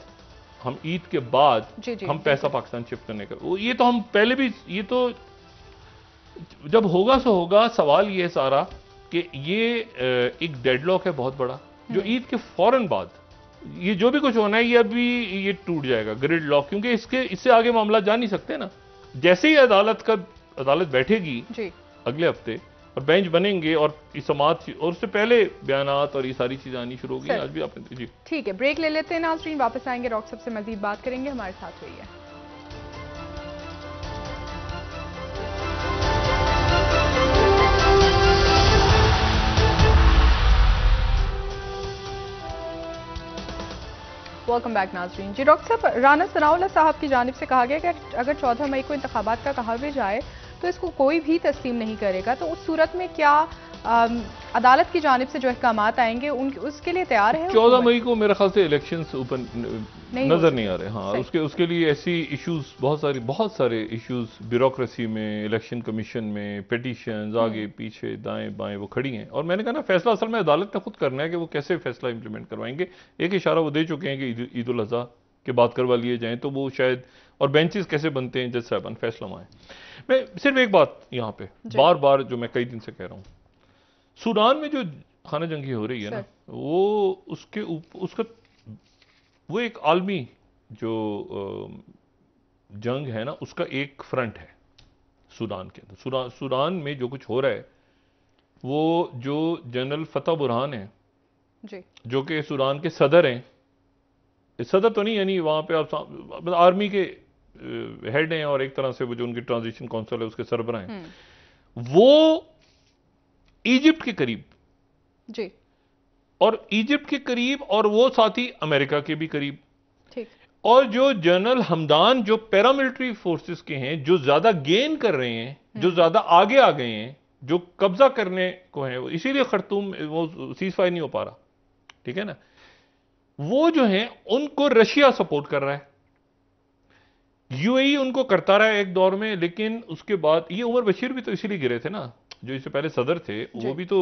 हम ईद के बाद हम पैसा पाकिस्तान शिफ्ट करने का, ये तो हम पहले भी, ये तो जब होगा सो होगा। सवाल ये सारा कि ये एक डेडलॉक है बहुत बड़ा, जो ईद के फौरन बाद ये जो भी कुछ होना है ये अभी ये टूट जाएगा, ग्रिड लॉक, क्योंकि इससे आगे मामला जा नहीं सकते ना। जैसे ही अदालत बैठेगी जी अगले हफ्ते और बेंच बनेंगे और समात और उससे पहले बयानात और ये सारी चीजें आनी शुरू हो गई। आज भी आपने जी ठीक है, ब्रेक ले लेते हैं नाज़रीन, वापस आएंगे, डॉक्टर साहब से मजीद बात करेंगे, हमारे साथ रहिए। वेलकम बैक नाज़रीन। जी डॉक्टर साहब, राना सनाउल्लाह साहब की जानिब से कहा गया कि अगर 14 मई को इंतखाबात का कहा भी जाए तो इसको कोई भी तस्लीम नहीं करेगा, तो उस सूरत में क्या अदालत की जानिब से जो अहकामात आएंगे उसके लिए तैयार है? 14 मई को मेरे ख्याल से इलेक्शंस ओपन नजर नहीं आ रहे। हाँ, उसके लिए ऐसी इश्यूज बहुत सारे इश्यूज ब्यूरोक्रेसी में, इलेक्शन कमीशन में, पिटीशंस आगे पीछे दाएं बाएं वो खड़ी हैं। और मैंने कहा ना, फैसला असल में अदालत ने खुद करना है कि वो कैसे फैसला इंप्लीमेंट करवाएंगे। एक इशारा वो दे चुके हैं कि ईद उल अज़हा के बाद करवा लिए जाएं, तो वो शायद, और बेंचेस कैसे बनते हैं, जज साहबान फैसला आए। मैं सिर्फ एक बात यहाँ पे बार बार जो मैं कई दिन से कह रहा हूँ, सूडान में जो खाना जंगी हो रही है ना, वो उसका वो एक आलमी जो जंग है ना, उसका एक फ्रंट है सूडान के अंदर। सूडान में जो कुछ हो रहा है, वो जो जनरल फतह बुरहान है जी, जो कि सूडान के सदर हैं, सदर तो नहीं, यानी वहां पे आप आर्मी के हेड हैं और एक तरह से वो जो उनकी ट्रांजिशन काउंसिल है उसके सरबराह हैं, वो इजिप्ट के करीब जी, और इजिप्ट के करीब, और वो साथ ही अमेरिका के भी करीब। ठीक। और जो जनरल हमदान जो पैरामिलिट्री फोर्सेस के हैं, जो ज्यादा गेन कर रहे हैं, जो ज्यादा आगे आ गए हैं, जो कब्जा करने को है, इसीलिए खर्तूम वो सीज फायर नहीं हो पा रहा, ठीक है ना, वो जो है उनको रशिया सपोर्ट कर रहा है, यूएई उनको करता रहा है एक दौर में, लेकिन उसके बाद ये उमर बशीर भी तो इसीलिए गिरे थे ना, जो इससे पहले सदर थे, वो भी तो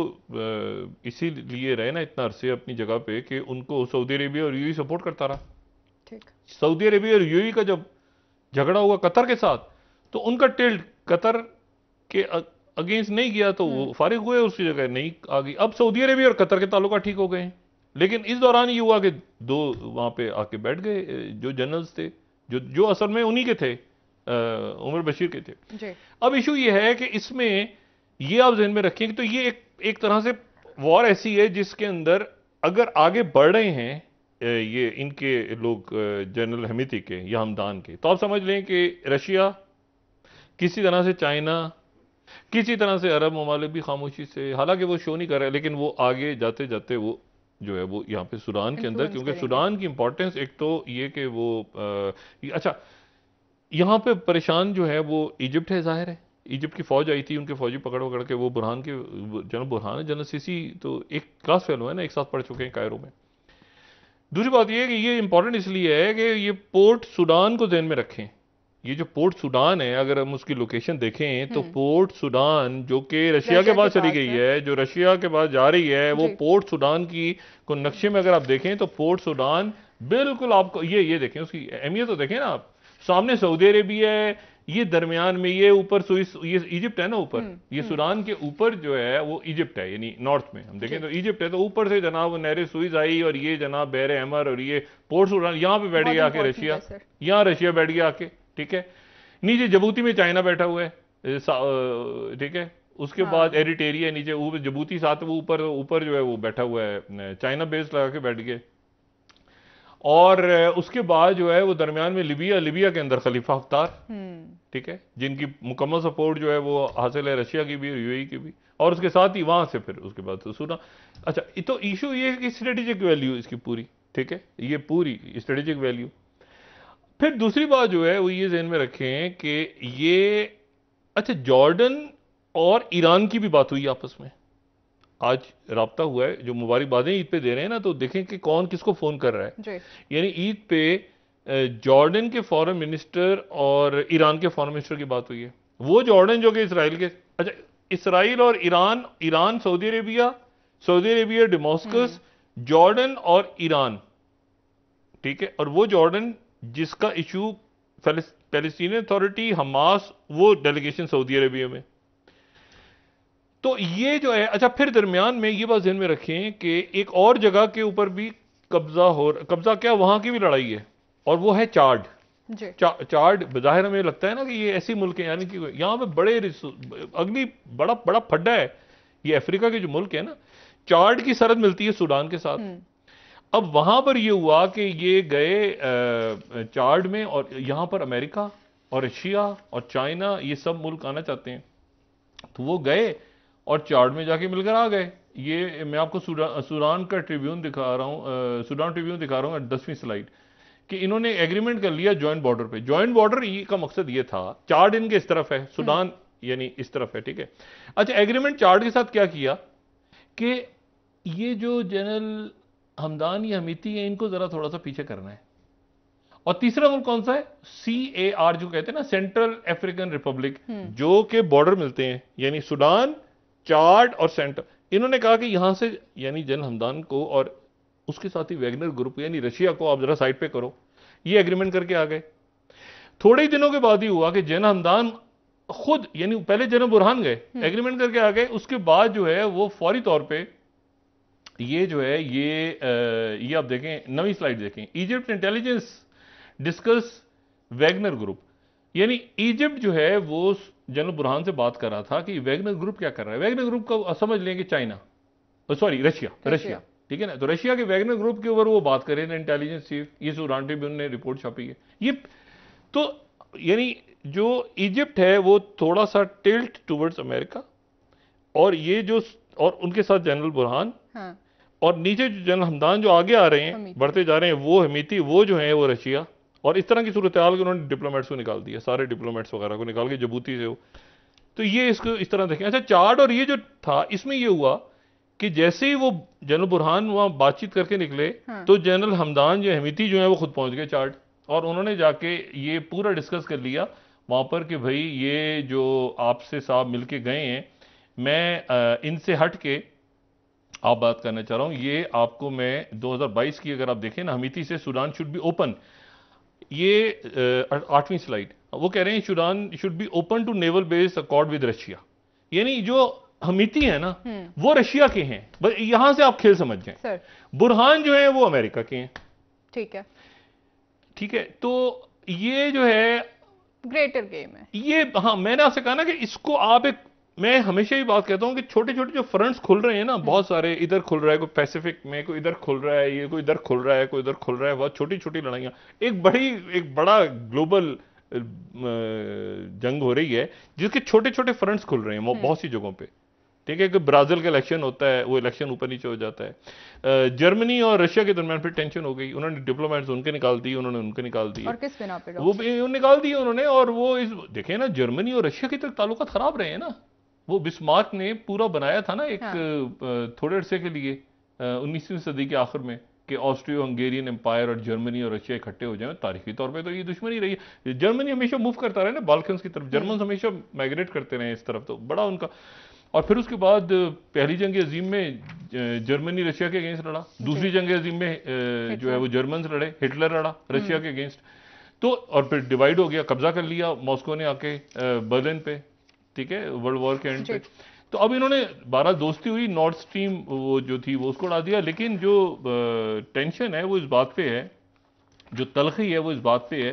इसीलिए रहे ना इतना अरसे अपनी जगह पे कि उनको सऊदी अरेबिया और यूएई सपोर्ट करता रहा। ठीक। सऊदी अरेबिया और यूएई का जब झगड़ा हुआ कतर के साथ, तो उनका टिल्ट कतर के अगेंस्ट नहीं गया, तो वो फारिग हुए, उसकी जगह नहीं आ गई। अब सऊदी अरेबिया और कतर के ताल्लुकात ठीक हो गए हैं, लेकिन इस दौरान ये हुआ कि दो वहां पे आके बैठ गए जो जनरल्स थे, जो असल में उन्हीं के थे, उमर बशीर के थे जी। अब इशू ये है कि इसमें ये आप ज़हन में रखें कि तो ये एक तरह से वॉर ऐसी है जिसके अंदर अगर आगे बढ़ रहे हैं ये इनके लोग जनरल हमीती के या हमदान के, तो आप समझ लें कि रशिया, किसी तरह से चाइना, किसी तरह से अरब ममालिक भी खामोशी से, हालांकि वो शो नहीं कर रहे, लेकिन वो आगे जाते जाते वो जो है वो यहाँ पे सूडान के अंदर, क्योंकि सूडान की इंपॉर्टेंस एक तो ये कि वो अच्छा, यहाँ पे परेशान जो है वो इजिप्ट है, जाहिर है। इजिप्ट की फौज आई थी, उनके फौजी पकड़ के वो बुरहान के, जनरल बुरहान है, जनरल सीसी तो एक क्लास फेलो है ना, एक साथ पढ़ चुके हैं कायरो में। दूसरी बात ये है कि ये इंपॉर्टेंट इसलिए है कि ये पोर्ट सूडान को ध्यान में रखें। ये जो पोर्ट सूडान है, अगर हम उसकी लोकेशन देखें तो पोर्ट सूडान जो कि रशिया के पास चली गई है, जो रशिया के पास जा रही है, वो पोर्ट सूडान की को नक्शे में अगर आप देखें तो पोर्ट सूडान बिल्कुल आपको ये देखें, उसकी अहमियत तो देखें ना आप। सामने सऊदी अरेबिया है, ये दरमियान में, ये ऊपर सुइस, ये इजिप्ट है ना ऊपर, ये सूडान के ऊपर जो है वो इजिप्ट है, यानी नॉर्थ में हम देखें तो इजिप्ट है। तो ऊपर से जनाब वो नहर सुइस आई और ये जनाब बहर अहमर और ये पोर्ट सूडान, यहाँ पे बैठ गया आके रशिया, यहाँ रशिया बैठ गया आके, ठीक है। नीचे जबूती में चाइना बैठा हुआ है, ठीक है। उसके बाद एरिटेरिया नीचे, ऊपर जबूती साथ वो ऊपर जो है वो बैठा हुआ है, चाइना बेस लगा के बैठ गए। और उसके बाद जो है वो दरमियान में लिबिया के अंदर खलीफा हफ्तार, ठीक है, जिनकी मुकम्मल सपोर्ट जो है वो हासिल है रशिया की भी और यूएई की भी। और उसके साथ ही वहां से फिर उसके बाद तो सुना। अच्छा, तो इशू ये है कि स्ट्रेटेजिक वैल्यू इसकी पूरी, ठीक है, ये पूरी स्ट्रेटेजिक वैल्यू। फिर दूसरी बात जो है वो ये ज़हन में रखें कि ये, अच्छा, जॉर्डन और ईरान की भी बात हुई आपस में, आज राब्ता हुआ है, जो मुबारकबादें ईद पे दे रहे हैं ना, तो देखें कि कौन किसको फोन कर रहा है। यानी ईद पे जॉर्डन के फॉरेन मिनिस्टर और ईरान के फॉरेन मिनिस्टर की बात हुई है। वो जॉर्डन जो कि इसराइल के, अच्छा, इसराइल और Iran Saudi Arabia Damascus, Jordan और ईरान, ठीक है। और वो जॉर्डन जिसका इशू पैलेस्टीनियन अथॉरिटी, हमास, वो डेलीगेशन सऊदी अरेबिया में। तो ये जो है, अच्छा, फिर दरमियान में ये बात ध्यान में रखें कि एक और जगह के ऊपर भी कब्जा क्या, वहां की भी लड़ाई है, और वो है चाड। चाड बज़ाहिर हमें लगता है ना कि ये ऐसी मुल्क है, यानी कि यहां पे बड़े अगली बड़ा बड़ा फड्डा है, ये अफ्रीका के जो मुल्क है ना, चाड की सरहद मिलती है सूडान के साथ। अब वहां पर ये हुआ कि ये गए चाड में, और यहां पर अमेरिका और रशिया और चाइना ये सब मुल्क आना चाहते हैं, तो वो गए और चाड में जाके मिलकर आ गए। ये मैं आपको सूडान का ट्रिब्यून दिखा रहा हूं, सूडान ट्रिब्यून दिखा रहा हूं 10वीं स्लाइड, कि इन्होंने एग्रीमेंट कर लिया जॉइंट बॉर्डर पे। जॉइंट बॉर्डर का मकसद ये था, चाड इनके इस तरफ है, सूडान यानी इस तरफ है, ठीक है। अच्छा, एग्रीमेंट चाड के साथ क्या किया कि ये जो जनरल हमदान या हमीती है, इनको जरा थोड़ा सा पीछे करना है। और तीसरा मुल्क कौन सा है, CAR जो कहते हैं ना, सेंट्रल अफ्रीकन रिपब्लिक, जो के बॉर्डर मिलते हैं, यानी सूडान, चाड और सेंटर। इन्होंने कहा कि यहां से, यानी जनरल हमदान को और उसके साथ ही वैगनर ग्रुप यानी रशिया को आप जरा साइड पे करो, ये एग्रीमेंट करके आ गए। थोड़े ही दिनों के बाद ही हुआ कि जनरल हमदान खुद, यानी पहले जनरल बुरहान गए, एग्रीमेंट करके आ गए, उसके बाद जो है वो फौरी तौर पे ये जो है ये आप देखें, नवी स्लाइड देखें, Egypt intelligence discuss Wagner group. यानी इजिप्ट जो है वो जनरल बुरहान से बात कर रहा था कि वैगनर ग्रुप क्या कर रहा है। वैगनर ग्रुप का समझ लें कि चाइना, सॉरी रशिया, ठीक है ना। तो रशिया के वैगनर ग्रुप के ऊपर वो बात कर रहे थे, इंटेलिजेंस चीफ, ये सूडान ट्रिब्यून ने रिपोर्ट छापी है। ये तो यानी जो इजिप्ट है वो थोड़ा सा टिल्ट टुवर्ड्स अमेरिका, और ये जो, और उनके साथ जनरल बुरहान, और नीचे जो जनरल हमदान जो आगे आ रहे हैं, बढ़ते जा रहे हैं, वो हमीती, वो जो है वो रशिया। और इस तरह की सूरत हाल के उन्होंने डिप्लोमेट्स को निकाल दिया, सारे डिप्लोमेट्स वगैरह को निकाल के जबूती से हो। तो ये इसको इस तरह देखें। अच्छा, चार्ट और ये जो था, इसमें ये हुआ कि जैसे ही वो जनरल बुरहान वहां बातचीत करके निकले, तो जनरल हमदान जो हमीती जो है वो खुद पहुंच गए चार्ट, और उन्होंने जाके ये पूरा डिस्कस कर लिया वहां पर कि भाई ये जो आपसे साहब मिलके गए हैं, मैं इनसे हट के आप बात करना चाह रहा हूं। ये आपको मैं 2022 की अगर आप देखें ना, हमीती से सूडान शुड बी ओपन, ये 8वीं स्लाइड, वो कह रहे हैं Sudan should be open to naval base accord with Russia. यानी जो हमीती है ना वो रशिया के हैं, बस यहां से आप खेल समझ जाएं। बुरहान जो है वो अमेरिका के हैं, ठीक है, ठीक है। तो ये जो है ग्रेटर गेम है ये। हाँ, मैंने आपसे कहा ना कि इसको आप एक, मैं हमेशा ही बात कहता हूं कि छोटे छोटे जो फ्रंट्स खुल रहे हैं ना, बहुत सारे, इधर खुल रहा है कोई पैसिफिक में, कोई इधर खुल रहा है, ये कोई इधर खुल रहा है, कोई इधर खुल रहा है, बहुत छोटी छोटी लड़ाइयां, एक बड़ा ग्लोबल जंग हो रही है जिसके छोटे छोटे फ्रंट्स खुल रहे हैं बहुत सी जगहों पे, ठीक है। कि ब्राजील का इलेक्शन होता है, वो इलेक्शन ऊपर नीचे हो जाता है। जर्मनी और रशिया के दरमियान फिर टेंशन हो गई, उन्होंने डिप्लोमेट्स उनके निकाल दिए, उन्होंने उनके निकाल दिए, और किस बिना पे वो निकाल दिए उन्होंने। और वो इस देखें ना, जर्मनी और रशिया के तक ताल्लुकात खराब रहे हैं ना। वो बिस्मार्क ने पूरा बनाया था ना एक थोड़े अरसे के लिए 19वीं सदी के आखिर में, कि ऑस्ट्रियो हंगेरियन एम्पायर और जर्मनी और रशिया इकट्ठे हो जाएं। तारीखी तौर पे तो ये दुश्मनी रही है। जर्मनी हमेशा मूव करता रहा ना बाल्कन्स की तरफ, जर्मन हमेशा माइग्रेट करते रहे इस तरफ, तो बड़ा उनका। और फिर उसके बाद पहली जंग अजीम में जर्मनी रशिया के अगेंस्ट लड़ा, दूसरी जंग अजीम में जो है वो जर्मन लड़े, हिटलर लड़ा रशिया के अगेंस्ट। तो और फिर डिवाइड हो गया, कब्जा कर लिया मॉस्को ने आके बर्लिन पे, ठीक है, वर्ल्ड वॉर के एंड पे। तो अब इन्होंने 12 दोस्ती हुई, नॉर्थ स्ट्रीम वो जो थी वो उसको उड़ा दिया। लेकिन जो टेंशन है वो इस बात पे है, जो तलखी है वो इस बात पे है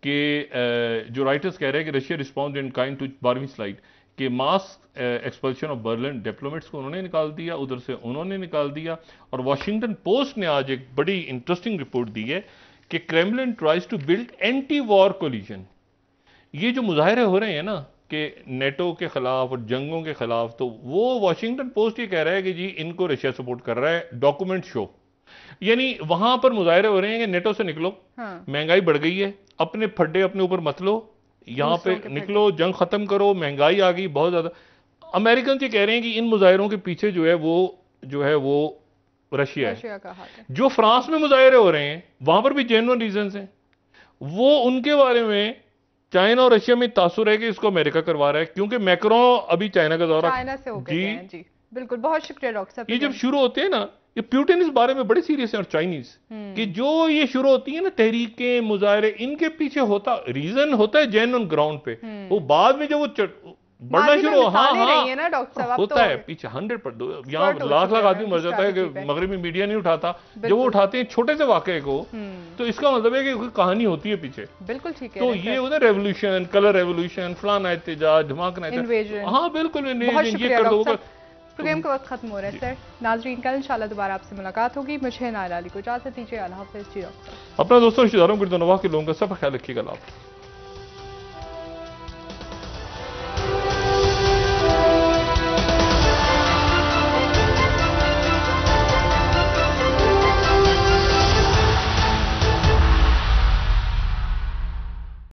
कि जो राइटर्स कह रहे हैं कि Russia respond in kind to 12वीं स्लाइड कि mass expulsion of Berlin, diplomats को उन्होंने निकाल दिया, उधर से उन्होंने निकाल दिया। और वॉशिंगटन पोस्ट ने आज एक बड़ी इंटरेस्टिंग रिपोर्ट दी है कि Kremlin tries to build anti war coalition. ये जो मुजाहरे हो रहे हैं ना कि नेटो के खिलाफ और जंगों के खिलाफ, तो वो वॉशिंगटन पोस्ट ये कह रहा है कि जी इनको रशिया सपोर्ट कर रहा है, डॉक्यूमेंट शो। यानी वहां पर मुजाहरे हो रहे हैं कि नेटो से निकलो, महंगाई बढ़ गई है, अपने फड्डे अपने ऊपर मत लो, यहां पे निकलो, जंग खत्म करो, महंगाई आ गई बहुत ज्यादा। अमेरिकन ये कह रहे हैं कि इन मुजाहरों के पीछे जो है वो रशिया का हाथ है। जो फ्रांस में मुजाहरे हो रहे हैं वहां पर भी जेन्युइन रीजंस हैं, वो उनके बारे में चाइना और रशिया में तासुर है कि इसको अमेरिका करवा रहा है, क्योंकि मैक्रो अभी चाइना का दौरा चाइना से होकर गए हैं। जी बिल्कुल, बहुत शुक्रिया डॉक्टर साहब। ये जब शुरू होते हैं ना, ये प्यूटिन इस बारे में बड़े सीरियस है और चाइनीज कि जो ये शुरू होती है ना तहरीकें, मुजाहरे, इनके पीछे रीजन होता है जेन्युइन ग्राउंड पे। वो बाद में जब वो बढ़ना शुरू होता है पीछे 100%, यहाँ लाख आदमी मर जाता है कि मगरबी मीडिया नहीं उठाता। जब वो उठाते हैं छोटे से वाकये को, तो इसका मतलब है कि कोई कहानी होती है पीछे। बिल्कुल ठीक है। तो ये होता है रेवोल्यूशन, कलर रेवोल्यूशन, फलाना एहतजाज, धमाका एहतजाज। हाँ बिल्कुल, ये कर दो। प्रोग्राम का वक्त खत्म हो रहा है सर। नाजरीन, कल इंशाल्लाह दोबारा आपसे मुलाकात होगी। मुझे नायला अली को इजाजत दीजिए। अल्लाह हाफ़िज़। जी डॉक्टर। अपना दोस्तों रिश्तेदारों, गिरदोनवाह के लोगों का सब ख्याल रखिएगा।